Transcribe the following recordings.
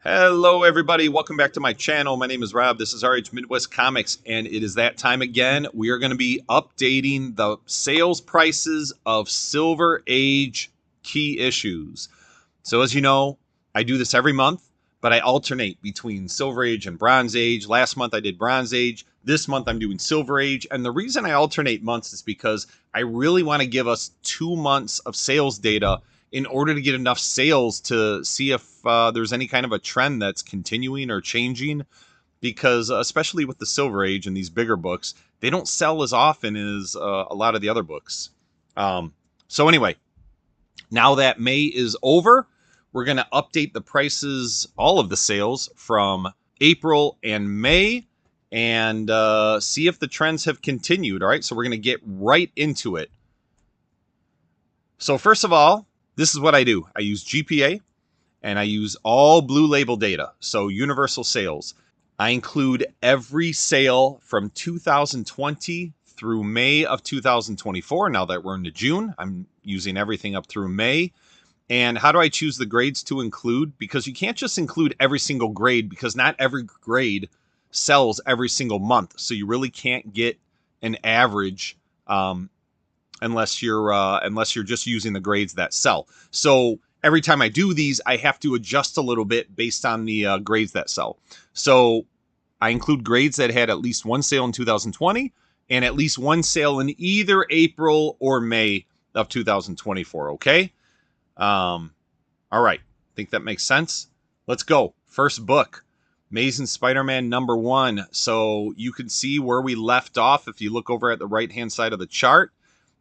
Hello, everybody. Welcome back to my channel. My name is Rob. This is RH Midwest Comics, and it is that time again. We are going to be updating the sales prices of Silver Age key issues. So, as you know, I do this every month, but I alternate between Silver Age and Bronze Age. Last month I did Bronze Age. This month I'm doing Silver Age. And the reason I alternate months is because I really want to give us 2 months of sales data in order to get enough sales to see if there's any kind of a trend that's continuing or changing. Because especially with the Silver Age and these bigger books, they don't sell as often as a lot of the other books. So anyway, now that May is over, we're going to update the prices, all of the sales from April and May, and see if the trends have continued. All right, so we're going to get right into it. So first of all, this is what I do. I use GPA, and I use all Blue Label data, so universal sales. I include every sale from 2020 through May of 2024. Now that we're into June, I'm using everything up through May. And how do I choose the grades to include? Because you can't just include every single grade, because not every grade sells every single month. So you really can't get an average unless you're just using the grades that sell. So every time I do these, I have to adjust a little bit based on the grades that sell. So I include grades that had at least one sale in 2020 and at least one sale in either April or May of 2024. Okay. All right. Think that makes sense. Let's go. First book, Amazing Spider-Man #1. So you can see where we left off if you look over at the right-hand side of the chart.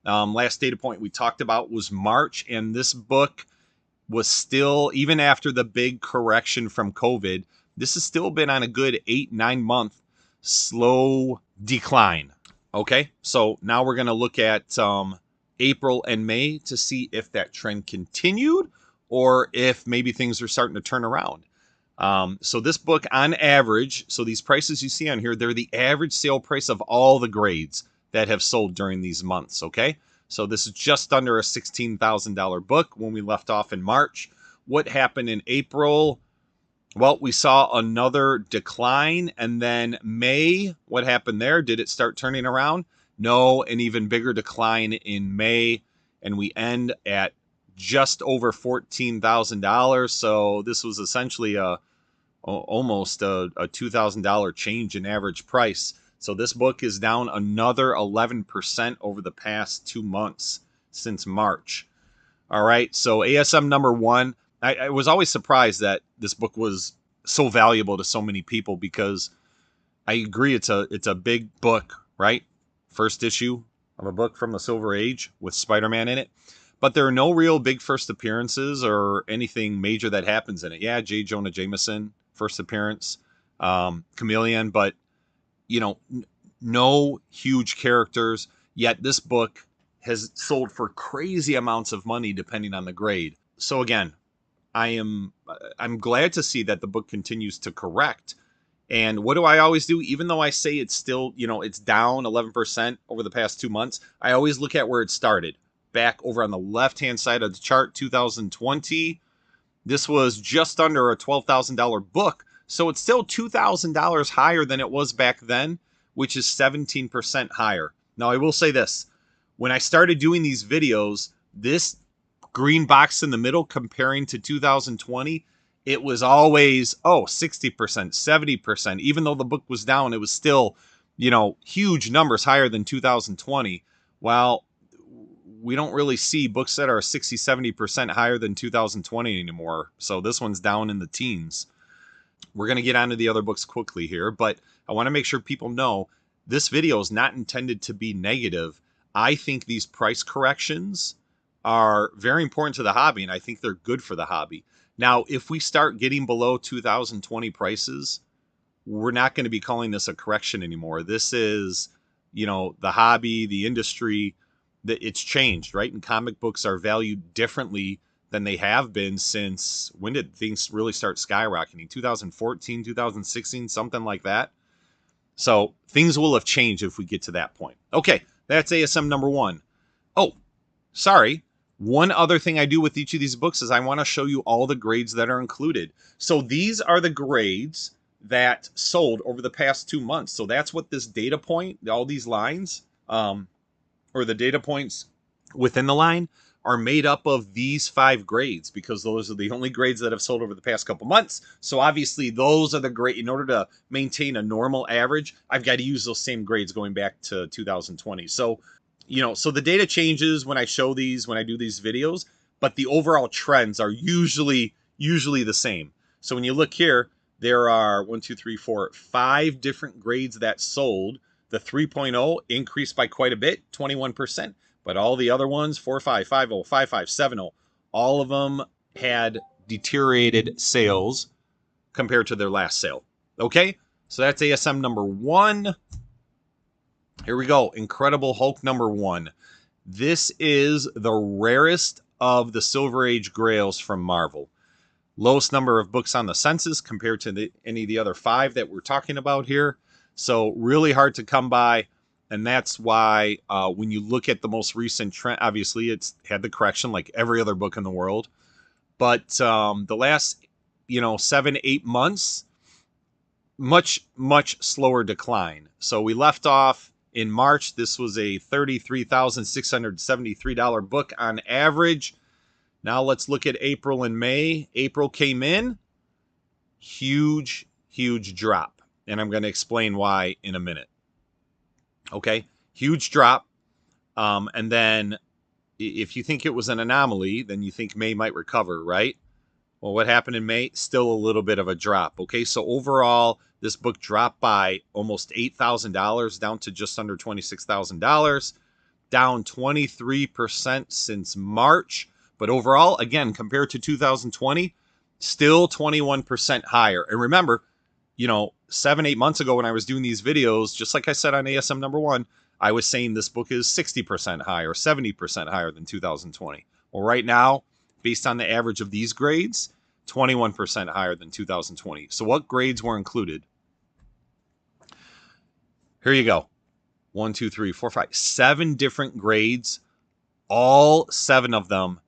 Last data point we talked about was March, and this book was still, even after the big correction from COVID, this has still been on a good 8-9 month slow decline. Okay, so now we're going to look at April and May to see if that trend continued or if maybe things are starting to turn around. So this book on average, so these prices you see on here, they're the average sale price of all the grades that have sold during these months. Okay, so this is just under a $16,000 book when we left off in March. What happened in April? Well, we saw another decline. And then May, what happened there? Did it start turning around? No, an even bigger decline in May. And we end at just over $14,000. So this was essentially almost a $2,000 change in average price. So this book is down another 11% over the past 2 months since March. All right, so ASM #1. I was always surprised that this book was so valuable to so many people, because I agree it's a big book, right? First issue of a book from the Silver Age with Spider-Man in it. But there are no real big first appearances or anything major that happens in it. Yeah, J. Jonah Jameson, first appearance, Chameleon, but no huge characters. Yet this book has sold for crazy amounts of money depending on the grade. So again, I'm glad to see that the book continues to correct. And what do I always do? Even though I say it's still, it's down 11% over the past 2 months, I always look at where it started. Back over on the left-hand side of the chart, 2020. This was just under a $12,000 book. So it's still $2,000 higher than it was back then, which is 17% higher. Now, I will say this. When I started doing these videos, this green box in the middle comparing to 2020, it was always 60%, 70%. Even though the book was down, it was still huge numbers higher than 2020. Well, we don't really see books that are 60, 70% higher than 2020 anymore. So this one's down in the teens. We're going to get onto the other books quickly here, but I want to make sure people know this video is not intended to be negative. I think these price corrections are very important to the hobby, and I think they're good for the hobby. Now, if we start getting below 2020 prices, we're not going to be calling this a correction anymore. This is, the hobby, the industry, that it's changed, right? And comic books are valued differently than they have been since, when did things really start skyrocketing? 2014, 2016, something like that. So things will have changed if we get to that point. Okay, that's ASM #1. Oh, sorry. One other thing I do with each of these books is I want to show you all the grades that are included. So these are the grades that sold over the past 2 months. So that's what this data point, all these lines, or the data points within the line are made up of these 5 grades, because those are the only grades that have sold over the past couple months. So obviously those are the grade. In order to maintain a normal average, I've got to use those same grades going back to 2020. So, so the data changes when I show these, when I do these videos, but the overall trends are usually the same. So when you look here, there are 1, 2, 3, 4, 5 different grades that sold. The 3.0 increased by quite a bit, 21%. But all the other ones, 4.5, 5.0, 5.5, 7.0, all of them had deteriorated sales compared to their last sale. Okay, so that's ASM number 1. Here we go. Incredible Hulk number 1. This is the rarest of the Silver Age Grails from Marvel. Lowest number of books on the census compared to any of the other 5 that we're talking about here. So really hard to come by. And that's why when you look at the most recent trend, obviously it's had the correction like every other book in the world. But the last, 7-8 months, much slower decline. So we left off in March. This was a $33,673 book on average. Now let's look at April and May. April came in, huge drop. And I'm going to explain why in a minute. Okay, huge drop. And then if you think it was an anomaly, then you think May might recover, right? Well, what happened in May? Still a little bit of a drop. Okay, so overall, this book dropped by almost $8,000 down to just under $26,000, down 23% since March. But overall, again, compared to 2020, still 21% higher. And remember, 7-8 months ago when I was doing these videos, just like I said on ASM number 1, I was saying this book is 60% higher, 70% higher than 2020. Well, right now, based on the average of these grades, 21% higher than 2020. So what grades were included? Here you go. 1, 2, 3, 4, 5, 7 different grades. All 7 of them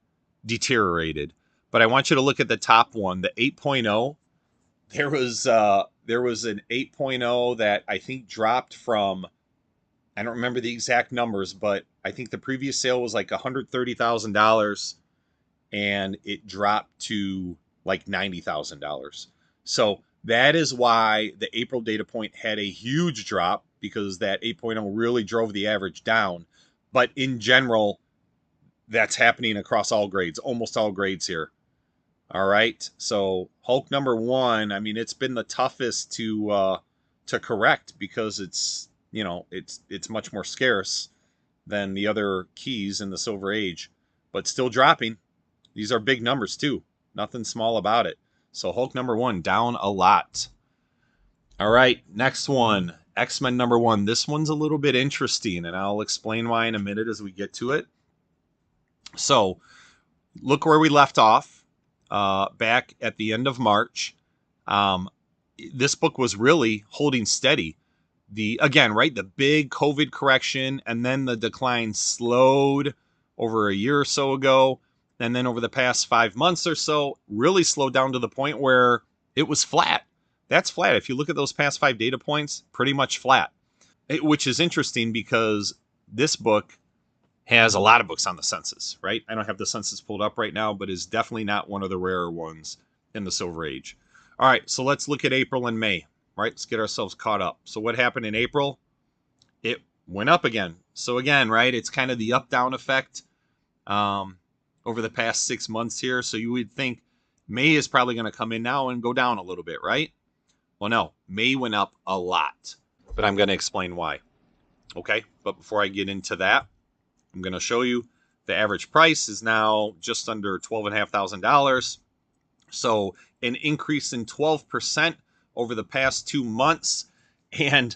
deteriorated. But I want you to look at the top one, the 8.0. There was an 8.0 that I think dropped from, I don't remember the exact numbers, but I think the previous sale was like $130,000 and it dropped to like $90,000. So that is why the April data point had a huge drop, because that 8.0 really drove the average down. But in general, that's happening across all grades, almost all grades here. All right, so Hulk number 1, I mean, it's been the toughest to correct, because it's much more scarce than the other keys in the Silver Age, but still dropping. These are big numbers too, nothing small about it. So Hulk number 1 down a lot. All right, next one, X-Men number 1. This one's a little bit interesting, and I'll explain why in a minute as we get to it. So look where we left off. Back at the end of March. This book was really holding steady. The big COVID correction, and then the decline slowed over a year or so ago, and then over the past 5 months or so, really slowed down to the point where it was flat. That's flat. If you look at those past 5 data points, pretty much flat. Which is interesting, because this book has a lot of books on the census, right? I don't have the census pulled up right now, but is definitely not one of the rarer ones in the Silver Age. All right, so let's look at April and May, right? Let's get ourselves caught up. So what happened in April? It went up again. So again, right, it's kind of the up-down effect over the past 6 months here. So you would think May is probably going to come in now and go down a little bit, right? Well, no, May went up a lot, but I'm going to explain why. Okay, but before I get into that, I'm going to show you the average price is now just under $12,500. So an increase in 12% over the past 2 months, and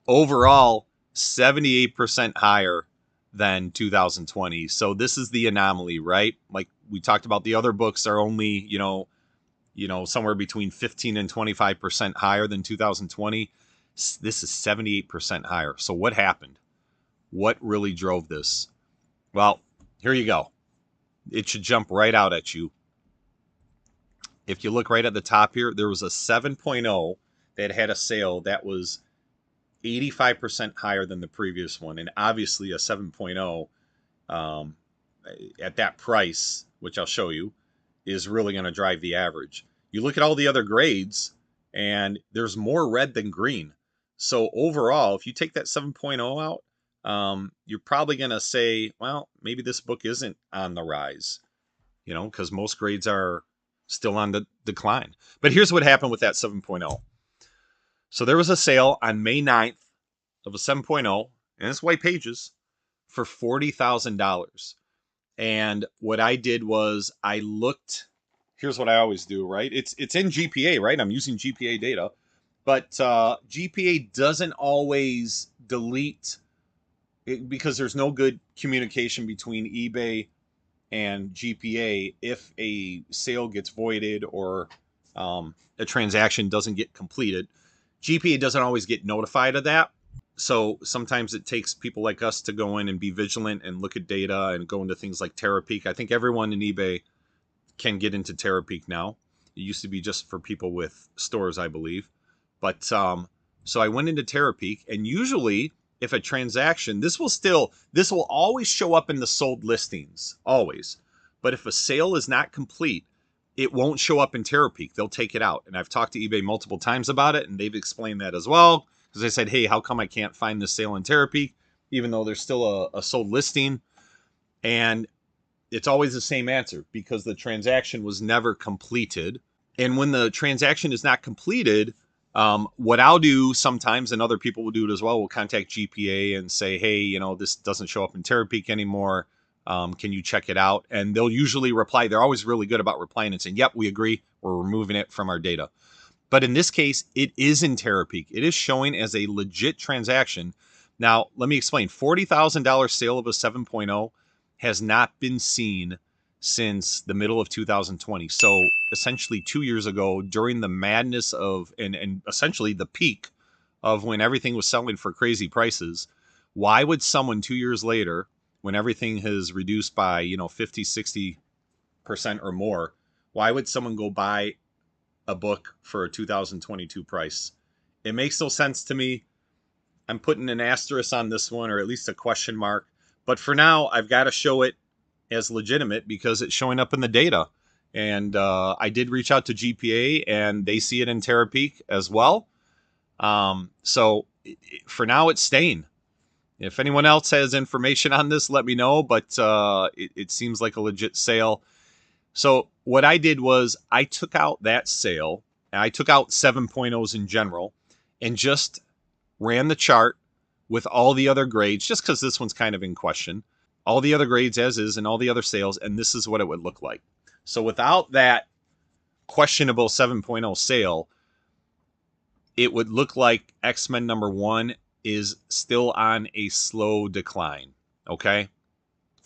overall 78% higher than 2020. So this is the anomaly, right? Like we talked about, the other books are only, somewhere between 15 and 25% higher than 2020. This is 78% higher. So what happened? What really drove this? Well, here you go. it should jump right out at you. If you look right at the top here, there was a 7.0 that had a sale that was 85% higher than the previous one. And obviously, a 7.0 um, at that price, which I'll show you, is really going to drive the average. You look at all the other grades, and there's more red than green. So overall, if you take that 7.0 out, you're probably going to say, well, maybe this book isn't on the rise, because most grades are still on the decline. But here's what happened with that 7.0. So there was a sale on May 9th of a 7.0, and it's white pages, for $40,000. And what I did was I looked. Here's what I always do, right? It's in GPA, right? I'm using GPA data, but GPA doesn't always delete it because there's no good communication between eBay and GPA if a sale gets voided or a transaction doesn't get completed. GPA doesn't always get notified of that. So sometimes it takes people like us to go in and be vigilant and look at data and go into things like Terapeak. I think everyone in eBay can get into Terapeak now. It used to be just for people with stores, I believe. But so I went into Terapeak, and usually if a transaction, this will always show up in the sold listings, always. But if a sale is not complete, it won't show up in Terapeak. They'll take it out. And I've talked to eBay multiple times about it, and they've explained that as well. Because I said, hey, how come I can't find this sale in Terapeak, even though there's still a sold listing? And it's always the same answer, because the transaction was never completed. And when the transaction is not completed, what I'll do sometimes, and other people will do it as well, will contact GPA and say, hey, this doesn't show up in Terapeak anymore. Can you check it out? And they'll usually reply. They're always really good about replying and saying, yep, we agree. We're removing it from our data. But in this case, it is in Terapeak. It is showing as a legit transaction. Now, let me explain. $40,000 sale of a 7.0 has not been seen since the middle of 2020. So essentially 2 years ago, during the madness of, and essentially the peak of when everything was selling for crazy prices, why would someone 2 years later, when everything has reduced by, 50, 60% or more, why would someone go buy a book for a 2022 price? It makes no sense to me. I'm putting an asterisk on this one, or at least a question mark. But for now, I've got to show it as legitimate because it's showing up in the data. And I did reach out to GPA, and they see it in Terapeak as well. So for now, it's staying. If anyone else has information on this, let me know. But it seems like a legit sale. So what I did was I took out that sale, and I took out 7.0s in general, and just ran the chart with all the other grades, just because this one's kind of in question, all the other grades as is, and all the other sales, and this is what it would look like. So without that questionable 7.0 sale, it would look like X-Men #1 is still on a slow decline. Okay?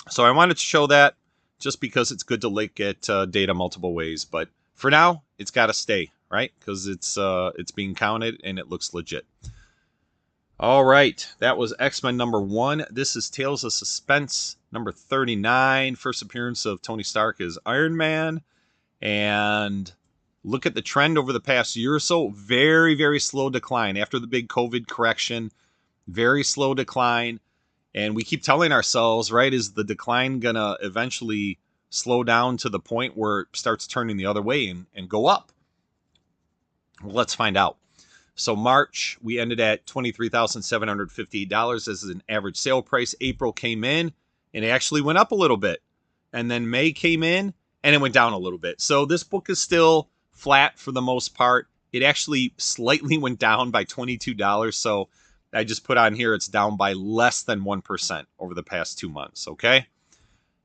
So I wanted to show that just because it's good to look at data multiple ways. But for now, it's got to stay, right? Because it's being counted and it looks legit. All right, that was X-Men #1. This is Tales of Suspense number 39. First appearance of Tony Stark as Iron Man. And look at the trend over the past year or so. Very, very slow decline. After the big COVID correction, very slow decline. And we keep telling ourselves, right, is the decline going to eventually slow down to the point where it starts turning the other way and go up? Well, let's find out. So March, we ended at $23,758 as an average sale price. April came in, and it actually went up a little bit. And then May came in, and it went down a little bit. So this book is still flat for the most part. It actually slightly went down by $22. So I just put on here it's down by less than 1% over the past 2 months, okay?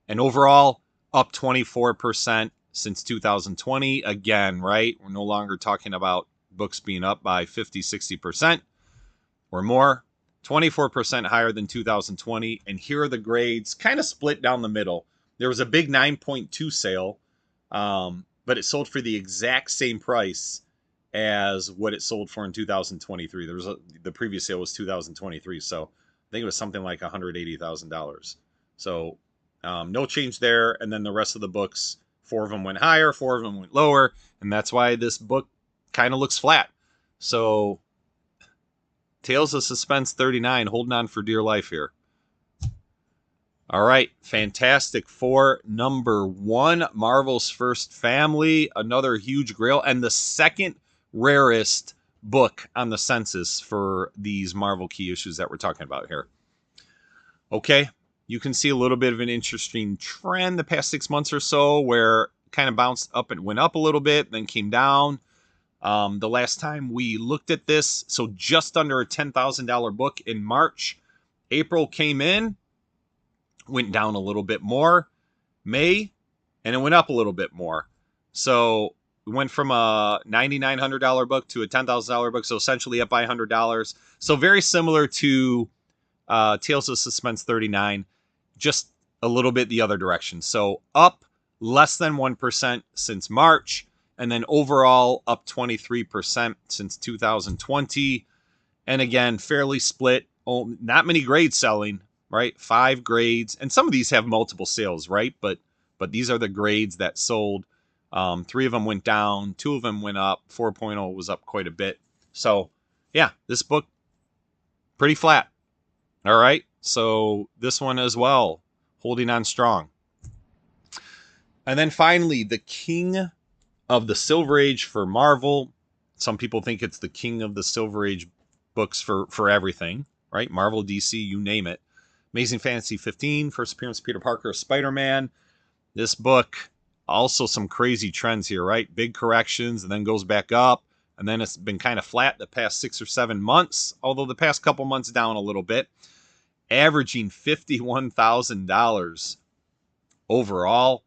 And overall, up 24% since 2020. Again, right? We're no longer talking about books being up by 50, 60% or more. 24% higher than 2020. And here are the grades, kind of split down the middle. There was a big 9.2 sale, but it sold for the exact same price as what it sold for in 2023. The previous sale was 2023, so I think it was something like $180,000. So No change there. And then the rest of the books, 4 of them went higher, 4 of them went lower. And that's why this book kind of looks flat. So Tales of Suspense 39, holding on for dear life here. All right, Fantastic Four number 1, Marvel's First Family, another huge grail, and the second rarest book on the census for these Marvel key issues that we're talking about here. Okay, you can see a little bit of an interesting trend the past 6 months or so, where it kind of bounced up and went up a little bit, then came down. The last time we looked at this, so just under a $10,000 book in March. April came in, went down a little bit more. May, and it went up a little bit more. So we went from a $9,900 book to a $10,000 book, so essentially up by $100. So very similar to Tales of Suspense 39, just a little bit the other direction. So up less than 1% since March, and then overall up 23% since 2020. And again, fairly split. Not many grades selling, right? 5 grades. And some of these have multiple sales, right? But these are the grades that sold. 3 of them went down. 2 of them went up. 4.0 was up quite a bit. So, yeah, this book, pretty flat. All right. So this one as well, holding on strong. And then finally, the king of the Silver Age for Marvel. Some people think it's the king of the Silver Age books for everything, right? Marvel, DC, you name it. Amazing Fantasy 15, first appearance of Peter Parker, Spider-Man. This book, also some crazy trends here, right? Big corrections and then goes back up. And then it's been kind of flat the past 6 or 7 months, although the past couple months down a little bit. Averaging $51,000 overall.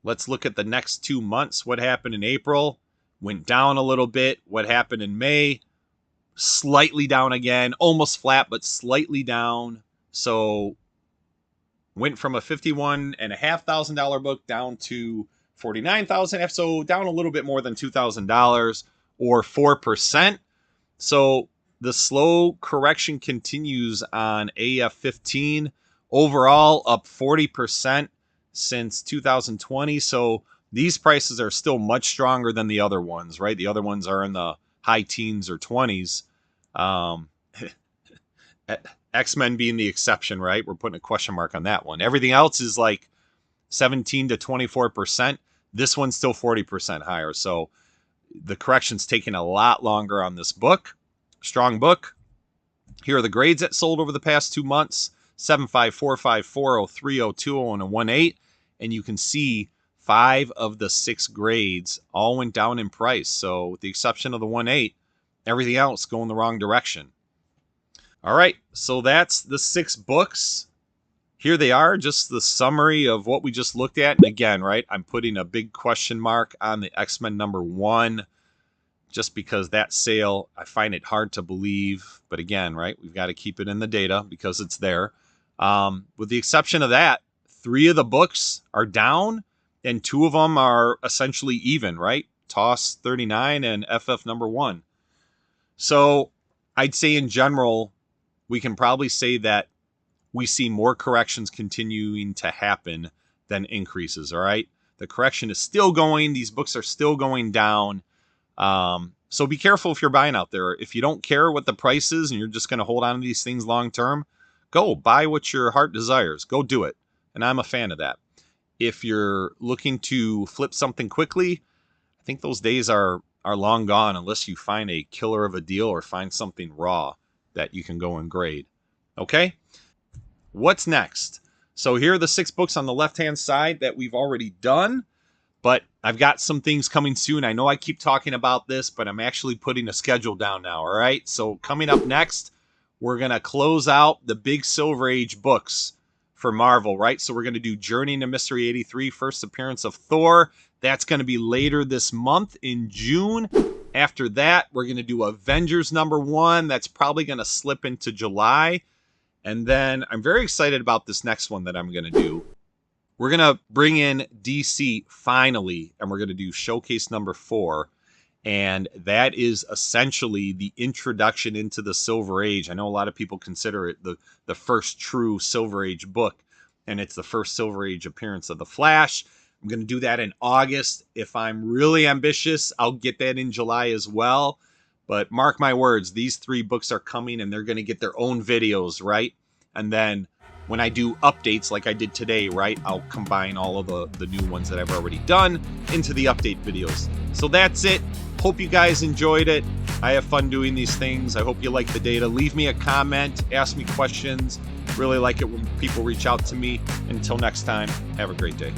Let's look at the next 2 months. What happened in April? Went down a little bit. What happened in May? Slightly down again. Almost flat, but slightly down. So went from a $51,500 book down to $49,000. So down a little bit more than $2,000 or 4%. So the slow correction continues on AF15. Overall, up 40% since 2020. So these prices are still much stronger than the other ones, right? The other ones are in the high teens or 20s. X-Men being the exception, right? We're putting a question mark on that one. Everything else is like 17 to 24%. This one's still 40% higher. So the correction's taking a lot longer on this book. Strong book. Here are the grades that sold over the past 2 months. 7.5, 4.5, 4.0, 3.0, 2.0, and a 1.8. And you can see 5 of the 6 grades all went down in price. So with the exception of the 1.8, everything else going the wrong direction. All right, so that's the 6 books. Here they are, just the summary of what we just looked at. And again, right, I'm putting a big question mark on the X-Men number 1, just because that sale, I find it hard to believe. But again, right, we've got to keep it in the data because it's there. With the exception of that, 3 of the books are down and 2 of them are essentially even, right? TOS 39 and FF number 1. So I'd say in general, we can probably say that we see more corrections continuing to happen than increases, all right? The correction is still going. These books are still going down. So be careful if you're buying out there. If you don't care what the price is and you're just going to hold on to these things long term, go buy what your heart desires. Go do it. And I'm a fan of that. If you're looking to flip something quickly, I think those days are long gone unless you find a killer of a deal or find something raw that you can go and grade. Okay? What's next? So here are the 6 books on the left-hand side that we've already done, but I've got some things coming soon. I know I keep talking about this, but I'm actually putting a schedule down now, all right? So coming up next, we're going to close out the big Silver Age books for Marvel, right? So we're going to do Journey into Mystery 83, first appearance of Thor. That's going to be later this month in June. After that, we're going to do Avengers number 1. That's probably going to slip into July. And then I'm very excited about this next one that I'm going to do. We're going to bring in DC finally, and we're going to do Showcase number 4. And that is essentially the introduction into the Silver Age. I know a lot of people consider it the first true Silver Age book. and it's the first Silver Age appearance of the Flash. I'm going to do that in August. If I'm really ambitious, I'll get that in July as well. But mark my words, these 3 books are coming and they're going to get their own videos, right? And then when I do updates like I did today, right, I'll combine all of the new ones that I've already done into the update videos. So that's it. Hope you guys enjoyed it. I have fun doing these things. I hope you like the data. Leave me a comment, ask me questions. Really like it when people reach out to me. Until next time, have a great day.